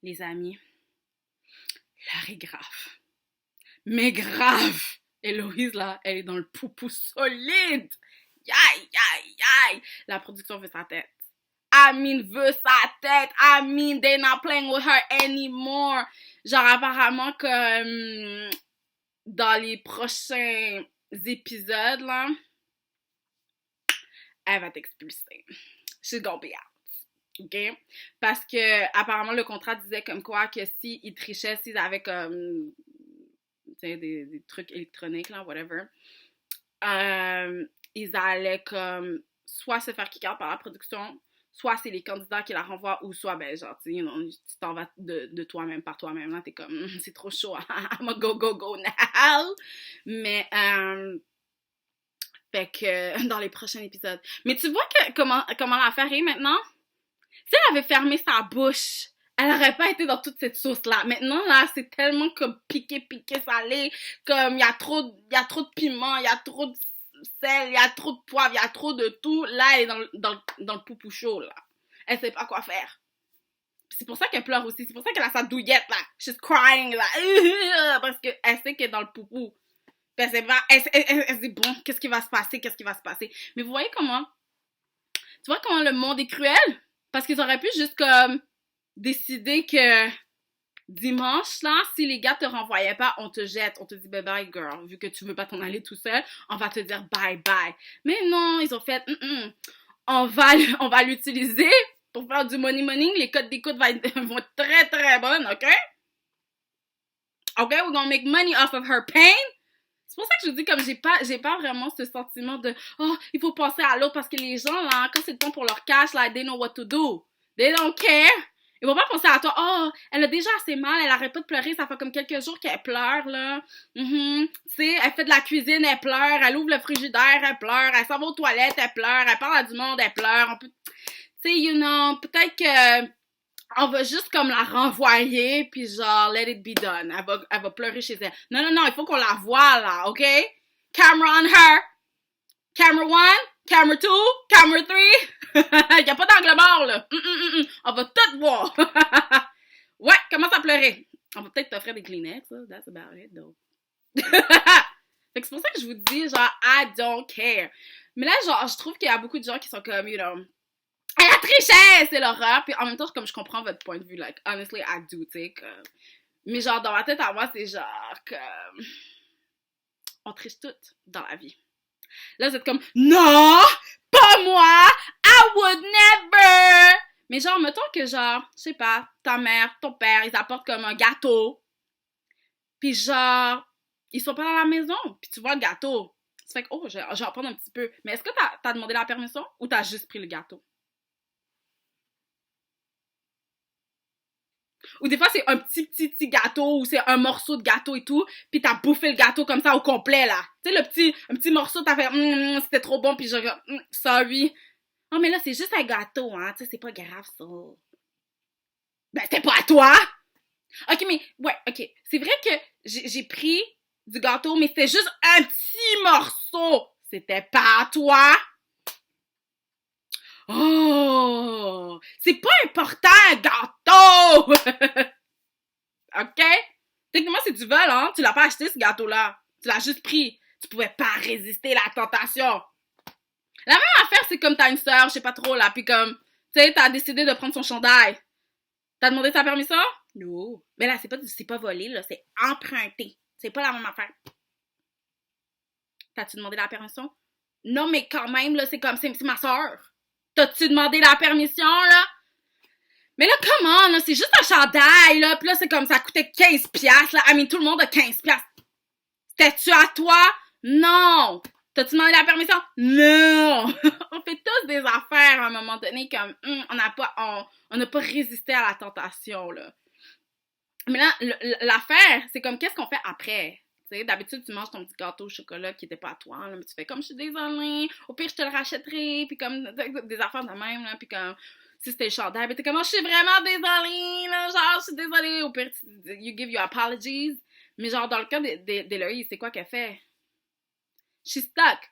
Les amis, l'heure est grave. Mais grave! Héloïse, là, elle est dans le poupou solide! Yaï, yaï, yaï! La production veut sa tête. Amine veut sa tête. Amine, they're not playing with her anymore. Genre, apparemment que dans les prochains épisodes, là, elle va t'expulser. She's gonna be out. OK? Parce que, apparemment, le contrat disait comme quoi que s'ils trichaient, s'ils avaient comme, tu sais, des trucs électroniques, là, whatever, ils allaient comme soit se faire kick out par la production, soit c'est les candidats qui la renvoient, ou soit, ben, genre, tu t'en vas de toi-même, par toi-même, là, t'es comme, c'est trop chaud, I'm a go, go, go now! Mais, fait que, dans les prochains épisodes. Mais tu vois comment l'affaire est maintenant? Si elle avait fermé sa bouche, elle aurait pas été dans toute cette sauce-là. Maintenant, là, c'est tellement comme piqué, salé, comme il y a trop de piment, il y a trop de sel, il y a trop de poivre, il y a trop de tout. Là, elle est dans le poupou chaud, là. Elle sait pas quoi faire. C'est pour ça qu'elle pleure aussi. C'est pour ça qu'elle a sa douillette, là. She's crying, là. Parce qu'elle sait qu'elle est dans le poupou. Puis elle sait pas, elle se dit, bon, qu'est-ce qui va se passer? Mais vous voyez comment, tu vois comment le monde est cruel? Parce qu'ils auraient pu juste comme décider que dimanche, là, si les gars te renvoyaient pas, on te jette, on te dit bye bye girl, vu que tu veux pas t'en aller tout seul, on va te dire bye bye. Mais non, ils ont fait, on va l'utiliser pour faire du money, les codes d'écoute vont être très très bonnes, ok? Ok, we're gonna make money off of her pain. C'est pour ça que je dis comme j'ai pas vraiment ce sentiment de oh, il faut penser à l'autre parce que les gens là, quand c'est le temps pour leur cash là, they know what to do. They don't care. Ils vont pas penser à toi. Oh, elle a déjà assez mal, elle arrête pas de pleurer, ça fait comme quelques jours qu'elle pleure là. Tu sais, elle fait de la cuisine, elle pleure, elle ouvre le frigidaire, elle pleure, elle s'en va aux toilettes, elle pleure, elle parle à du monde, elle pleure. Tu sais, peut-être que on va juste comme la renvoyer, puis genre, let it be done. Elle va pleurer chez elle. Non, il faut qu'on la voie, là, OK? Camera on her. Camera 1, camera 2, camera 3. Il n'y a pas d'angle mort, là. On va tout voir. Ouais, commence à pleurer. On va peut-être t'offrir des Kleenex, là. That's about it, though. Fait que c'est pour ça que je vous dis, genre, I don't care. Mais là, genre, je trouve qu'il y a beaucoup de gens qui sont comme, elle a triché! C'est l'horreur. Puis en même temps, comme je comprends votre point de vue, like, honestly, I do, tu sais, mais genre, dans ma tête à moi, c'est genre que on triche toutes dans la vie. Là, vous êtes comme, non! Pas moi! I would never! Mais genre, mettons que genre, je sais pas, ta mère, ton père, ils apportent comme un gâteau. Puis genre, ils sont pas dans la maison. Puis tu vois le gâteau. Tu fais que, oh, je vais en prendre un petit peu. Mais est-ce que t'as demandé la permission ou t'as juste pris le gâteau? Ou des fois, c'est un petit gâteau ou c'est un morceau de gâteau et tout, puis t'as bouffé le gâteau comme ça au complet, là. Tu sais, un petit morceau, t'as fait, c'était trop bon, puis je sorry. Oh, mais là, c'est juste un gâteau, hein, tu sais, c'est pas grave, ça. Ben, c'était pas à toi! Ok, mais, ouais, ok. C'est vrai que j'ai pris du gâteau, mais c'était juste un petit morceau. C'était pas à toi. Oh! C'est pas important, un gâteau! OK? Techniquement, c'est du vol, hein? Tu l'as pas acheté, ce gâteau-là. Tu l'as juste pris. Tu pouvais pas résister à la tentation. La même affaire, c'est comme t'as une sœur, je sais pas trop, là, puis comme, tu sais, t'as décidé de prendre son chandail. T'as demandé sa permission? Non. Mais là, c'est pas volé, là, c'est emprunté. C'est pas la même affaire. T'as-tu demandé la permission? Non, mais quand même, là, c'est comme, c'est ma sœur. T'as-tu demandé la permission, là? Mais là, comment, là, c'est juste un chandail, là, pis là, c'est comme, ça coûtait 15$, là. I mean, tout le monde a 15$. C'était-tu à toi? Non! T'as-tu demandé la permission? Non! On fait tous des affaires à un moment donné, comme, on n'a pas résisté à la tentation, là. Mais là, l'affaire, c'est comme, qu'est-ce qu'on fait après? T'sais, d'habitude, tu manges ton petit gâteau au chocolat qui était pas à toi, là, mais tu fais comme, je suis désolée, au pire, je te le rachèterai, puis comme, des affaires de même, là, puis comme, si c'était le chandail, mais t'es comme, oh, je suis vraiment désolée, là, genre, je suis désolée, au pire, you give your apologies, mais genre, dans le cas d'Héloïse, c'est quoi qu'elle fait? She's stuck.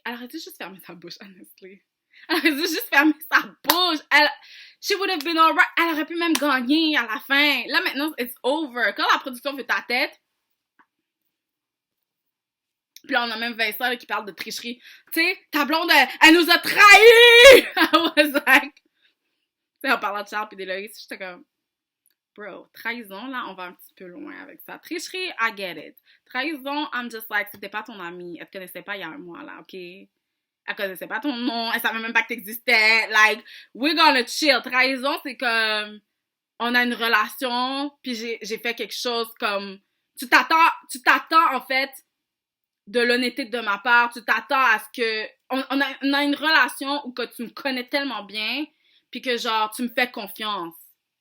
Elle aurait dû juste fermer sa bouche, honestly. Elle aurait dû juste fermer sa bouche. She would have been alright. Elle aurait pu même gagner à la fin. Là, maintenant, it's over. Quand la production fait ta tête, puis là, on a même Vincent là, qui parle de tricherie. Tu sais, ta blonde, elle nous a trahis! I was like... Tu sais, en parlant de Charles pis d'Héloïse, j'étais comme... Bro, trahison, là, on va un petit peu loin avec ça. Tricherie, I get it. Trahison, I'm just like, c'était pas ton amie. Elle te connaissait pas il y a un mois, là, OK? Elle connaissait pas ton nom. Elle savait même pas que t'existais. Like, we're gonna chill. Trahison, c'est comme... On a une relation, puis j'ai fait quelque chose comme... Tu t'attends, en fait... de l'honnêteté de ma part, tu t'attends à ce que... On a une relation où que tu me connais tellement bien, puis que genre, tu me fais confiance.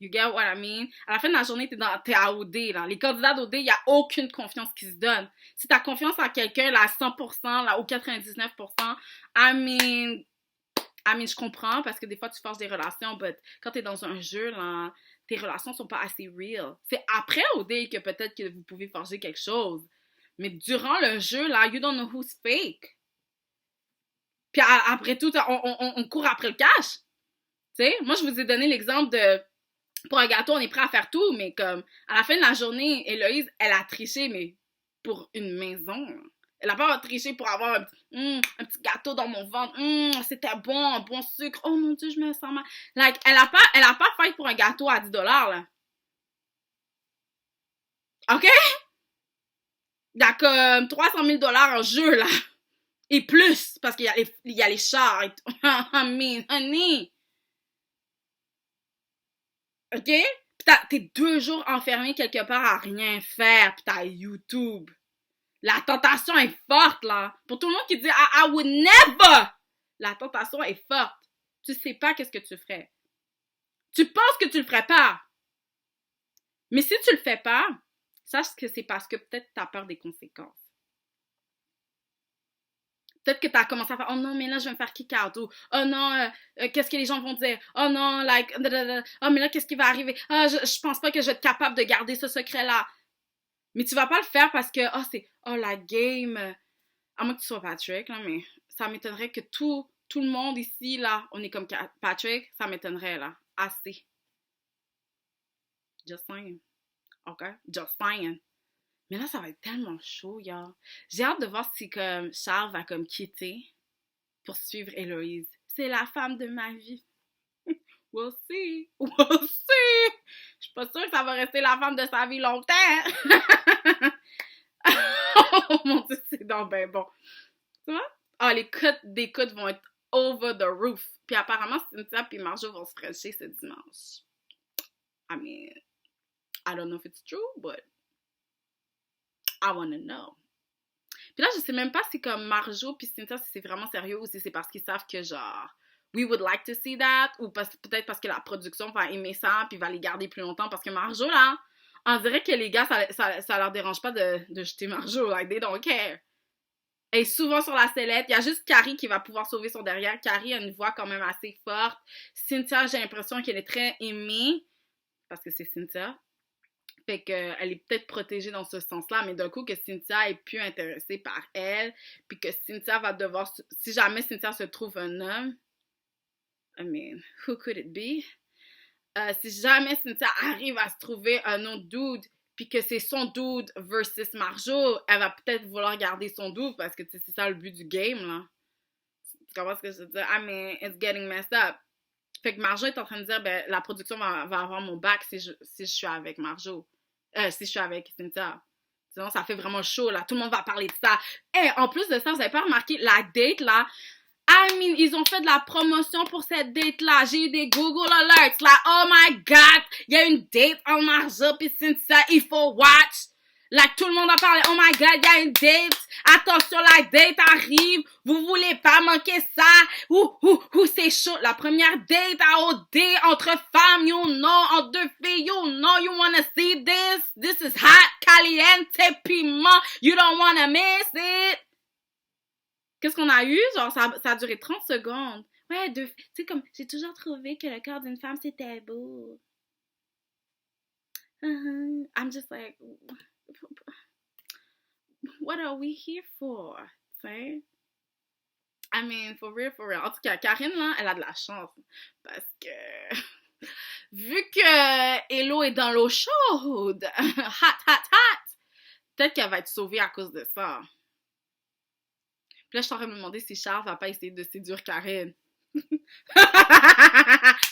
You get what I mean? À la fin de la journée, t'es à OD, là. Les candidats d'OD, il n'y a aucune confiance qui se donne. Si t'as confiance en quelqu'un, là, à 100%, là, ou 99%, I mean, je comprends, parce que des fois, tu forges des relations, but quand t'es dans un jeu, là, tes relations sont pas assez real. C'est après OD que peut-être que vous pouvez forger quelque chose. Mais durant le jeu, là, you don't know who's fake. Puis après tout, on court après le cash. Tu sais, moi, je vous ai donné l'exemple de... Pour un gâteau, on est prêt à faire tout, mais comme... À la fin de la journée, Héloïse, elle a triché, mais pour une maison. Elle a pas triché pour avoir un petit gâteau dans mon ventre. C'était bon, un bon sucre. Oh mon Dieu, je me sens mal. Like, elle a pas fait pour un gâteau à 10$, là. OK? Il y a comme 300 000 $ en jeu, là. Et plus, parce qu'il y a les chars et tout. I mean, honey. OK? Pis t'es 2 jours enfermé quelque part à rien faire, pis t'as YouTube. La tentation est forte, là. Pour tout le monde qui dit I would never! La tentation est forte. Tu sais pas qu'est-ce que tu ferais. Tu penses que tu le ferais pas. Mais si tu le fais pas, sache que c'est parce que peut-être t'as peur des conséquences. Peut-être que t'as commencé à faire, oh non, mais là, je vais me faire kick out. Ou, oh non, qu'est-ce que les gens vont dire? Oh non, like, oh, mais là, qu'est-ce qui va arriver? Ah, je pense pas que je vais être capable de garder ce secret-là. Mais tu vas pas le faire parce que, la game. À moins que tu sois Patrick, là, mais ça m'étonnerait que tout le monde ici, là, on est comme Patrick, ça m'étonnerait, là. Assez. Just saying. OK? Just saying. Mais là, ça va être tellement chaud, y'all. J'ai hâte de voir si comme Charles va comme quitter pour suivre Héloïse. C'est la femme de ma vie. We'll see. We'll see. Je suis pas sûre que ça va rester la femme de sa vie longtemps. Oh mon Dieu, c'est donc ben bon. Tu vois? Ah, les cotes d'écoute vont être over the roof. Puis apparemment, Cynthia et Marjo vont se frencher ce dimanche. I mean, I don't know if it's true, but I wanna know. Puis là, je sais même pas si comme Marjo puis Cynthia, si c'est vraiment sérieux ou si c'est parce qu'ils savent que genre, we would like to see that, ou peut-être parce que la production va aimer ça puis va les garder plus longtemps. Parce que Marjo, là, on dirait que les gars, ça leur dérange pas de jeter Marjo. Like, they don't care. Elle est souvent sur la sellette. Il y a juste Carrie qui va pouvoir sauver son derrière. Carrie a une voix quand même assez forte. Cynthia, j'ai l'impression qu'elle est très aimée parce que c'est Cynthia. Fait qu'elle est peut-être protégée dans ce sens-là, mais d'un coup que Cynthia est plus intéressée par elle, puis que Cynthia va devoir... Si jamais Cynthia se trouve un homme, I mean, who could it be? Si jamais Cynthia arrive à se trouver un autre dude, puis que c'est son dude versus Marjo, elle va peut-être vouloir garder son dude, parce que c'est ça le but du game, là. Tu comprends ce que je veux dire? I mean, it's getting messed up. Fait que Marjo est en train de dire, ben, la production va avoir mon back si je suis avec Marjo. Si je suis avec Cynthia. Sinon, ça fait vraiment chaud, là. Tout le monde va parler de ça. Et en plus de ça, vous avez pas remarqué, la date, là, I mean, ils ont fait de la promotion pour cette date-là. J'ai eu des Google Alerts, là. Oh my God! Il y a une date en Marjo pis Cynthia, il faut watch. Like, tout le monde a parlé. Oh my God, il y a une date. Attention, la date arrive. Vous voulez pas manquer ça. C'est chaud. La première date à OD entre femmes, you know, entre deux filles, you know, you wanna see this. This is hot, caliente, piment. You don't wanna miss it. Qu'est-ce qu'on a eu? Genre, ça a duré 30 secondes. Ouais, tu sais, comme, j'ai toujours trouvé que le corps d'une femme, c'était beau. I'm just like... What are we here for? T'sais? I mean, for real, for real. En tout cas, Karine, là, elle a de la chance. Parce que, vu que Hello est dans l'eau chaude, hot, hot, hot, peut-être qu'elle va être sauvée à cause de ça. Puis là, je suis en train de me demander si Charles va pas essayer de séduire Karine. I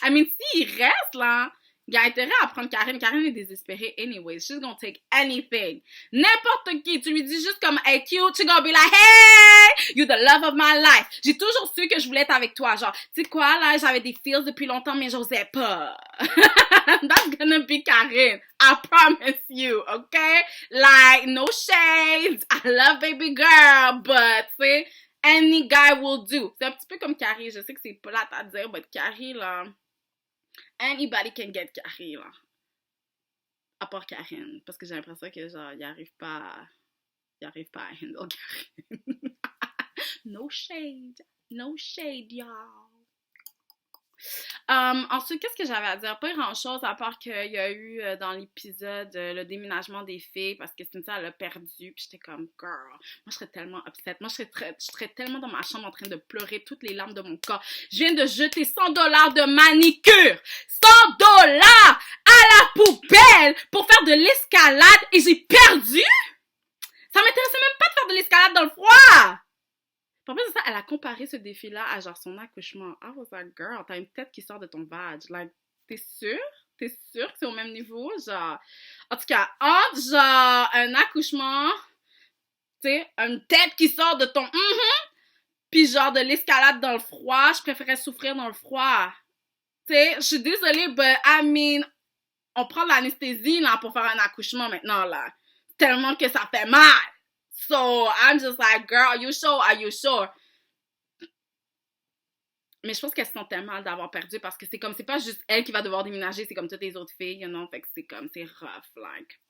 mean, s'il reste, là, il y a intérêt à prendre Karine. Karine est désespérée anyways. She's gonna take anything. N'importe qui. Tu lui dis juste comme, hey, cute, she's gonna be like, hey, you're the love of my life. J'ai toujours su que je voulais être avec toi. Genre, tu sais quoi, là, j'avais des feels depuis longtemps, mais j'osais pas. That's gonna be Karine. I promise you, okay? Like, no shades. I love baby girl, but, tu sais, any guy will do. C'est un petit peu comme Carrie. Je sais que c'est plate à dire, but Carrie, là, anybody can get Carrie, là. À part Karine. Parce que j'ai l'impression que, genre, il arrive pas à handle Karine. No shade. No shade, y'all. Ensuite, qu'est-ce que j'avais à dire? Pas grand-chose, à part qu'il y a eu dans l'épisode le déménagement des filles, parce que Cynthia, elle a perdu, puis j'étais comme, girl, moi je serais tellement upset, moi je serais tellement dans ma chambre en train de pleurer toutes les larmes de mon corps. Je viens de jeter $100 de manicure, $100 à la poubelle pour faire de l'escalade et j'ai perdu? Ça m'intéressait même pas de faire de l'escalade dans le froid! En plus de ça, elle a comparé ce défi-là à genre son accouchement. I was like, girl, t'as une tête qui sort de ton vag. Like, t'es sûre? T'es sûre que c'est au même niveau? Genre, en tout cas, entre genre un accouchement, tu sais, une tête qui sort de ton puis genre de l'escalade dans le froid, je préférais souffrir dans le froid. Tu sais, je suis désolée, but I mean, on prend de l'anesthésie là pour faire un accouchement maintenant là. Tellement que ça fait mal. So, I'm just like, girl, are you sure? Are you sure? Mais je pense qu'elle se sentait mal d'avoir perdu parce que c'est comme, c'est pas juste elle qui va devoir déménager, c'est comme toutes les autres filles, you know? Fait que c'est comme, c'est rough, like.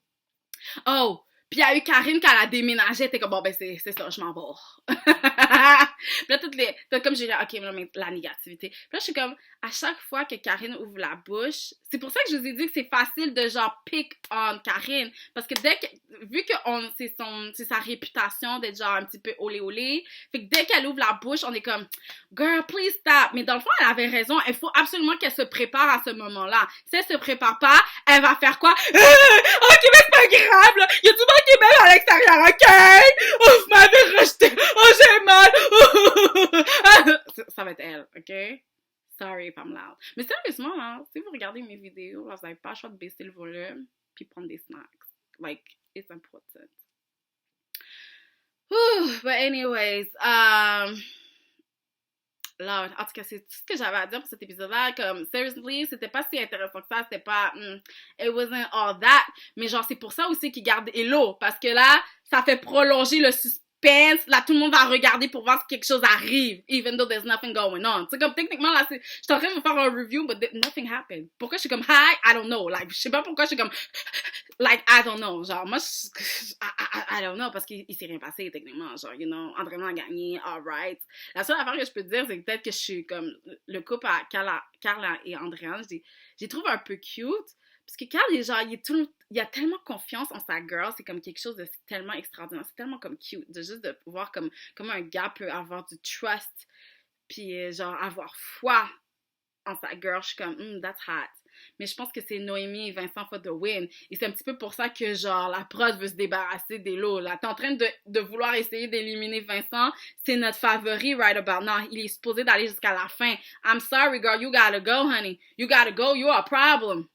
Oh! Puis il y a eu Karine quand elle a déménagé, t'es comme, bon, ben c'est ça, je m'en vais. Puis là, comme j'ai dit, ok, mais la négativité. Puis là, je suis comme, à chaque fois que Karine ouvre la bouche, c'est pour ça que je vous ai dit que c'est facile de genre pick on Karine. Parce que vu que c'est sa réputation d'être genre un petit peu olé olé, fait que dès qu'elle ouvre la bouche, on est comme, girl, please stop. Mais dans le fond, elle avait raison, il faut absolument qu'elle se prépare à ce moment-là. Si elle se prépare pas, elle va faire quoi? Ok, mais c'est pas grave, là. Il y a du monde qui est même à l'extérieur, ok? Oh, vous m'avez rejeté. Oh, j'ai mal. Ça va être elle, ok? Sorry if I'm loud. Mais sérieusement, là, si vous regardez mes vidéos, là, vous n'avez pas le choix de baisser le volume puis prendre des snacks. Like, it's important. But anyways, là, en tout cas, c'est tout ce que j'avais à dire pour cet épisode-là. Comme, seriously, c'était pas si intéressant que ça. C'était pas, it wasn't all that. Mais genre, c'est pour ça aussi qu'ils gardent Hello. Parce que là, ça fait prolonger le suspense. Là, tout le monde va regarder pour voir si quelque chose arrive. Even though there's nothing going on. Tu sais, comme, techniquement, là, je suis en train de me faire un review, but nothing happened. Pourquoi je suis comme, hi? I don't know. Like, je sais pas pourquoi je suis comme, like, I don't know. Genre, moi, I don't know, parce qu'il s'est rien passé, techniquement. Genre, you know, Andréman a gagné, alright. La seule affaire que je peux te dire, c'est que peut-être que je suis comme, le couple à Carla et Andréan, j'ai trouvé un peu cute. Parce que Carl, genre, il a tellement confiance en sa girl, c'est comme quelque chose de tellement extraordinaire, c'est tellement comme cute, de juste de voir comme un gars peut avoir du trust, puis genre avoir foi en sa girl, je suis comme, that's hot. Mais je pense que c'est Noémie et Vincent for the win. Et c'est un petit peu pour ça que, genre, la prod veut se débarrasser d'Hello, là. T'es en train de vouloir essayer d'éliminer Vincent. C'est notre favori right about now. Il est supposé d'aller jusqu'à la fin. I'm sorry, girl. You gotta go, honey. You gotta go. You're a problem.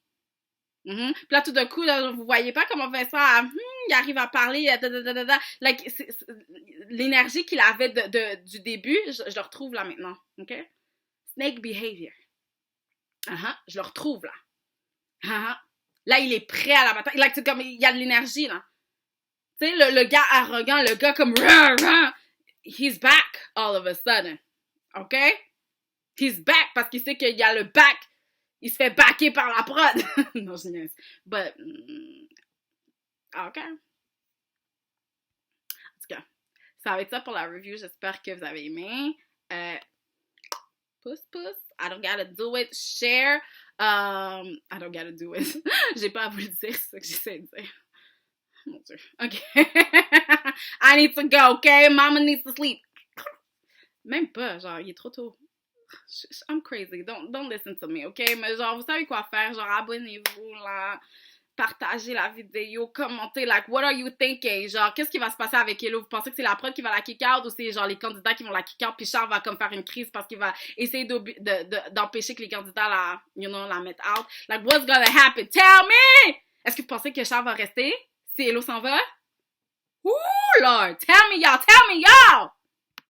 Puis là, tout d'un coup, là, vous voyez pas comment Vincent, il arrive à parler, like, l'énergie qu'il avait du début, je le retrouve là maintenant, ok? Snake behavior. Je le retrouve là. Là, il est prêt à la bataille. Like, c'est comme, il y a de l'énergie, là. Tu sais, le gars arrogant, le gars comme, he's back all of a sudden, ok? He's back parce qu'il sait qu'il y a le back. Il se fait backer par la prod. Non, je niaise. But, OK. En tout cas, ça va être ça pour la review. J'espère que vous avez aimé. Pouce. I don't gotta do it. Share. I don't gotta do it. J'ai pas à vous le dire, c'est ça que j'essaie de dire. Mon Dieu. OK. I need to go, OK? Mama needs to sleep. Même pas, genre, il est trop tôt. I'm crazy. Don't listen to me, ok? Mais genre, vous savez quoi faire. Genre, abonnez-vous, là. Partagez la vidéo, commentez, like, what are you thinking? Genre, qu'est-ce qui va se passer avec Hello? Vous pensez que c'est la prod qui va la kick out ou c'est genre les candidats qui vont la kick out puis Charles va comme faire une crise parce qu'il va essayer d'empêcher que les candidats la mettent out? Like, what's gonna happen? Tell me! Est-ce que vous pensez que Charles va rester si Hello s'en va? Ouh, Lord! Tell me, y'all! Tell me, y'all!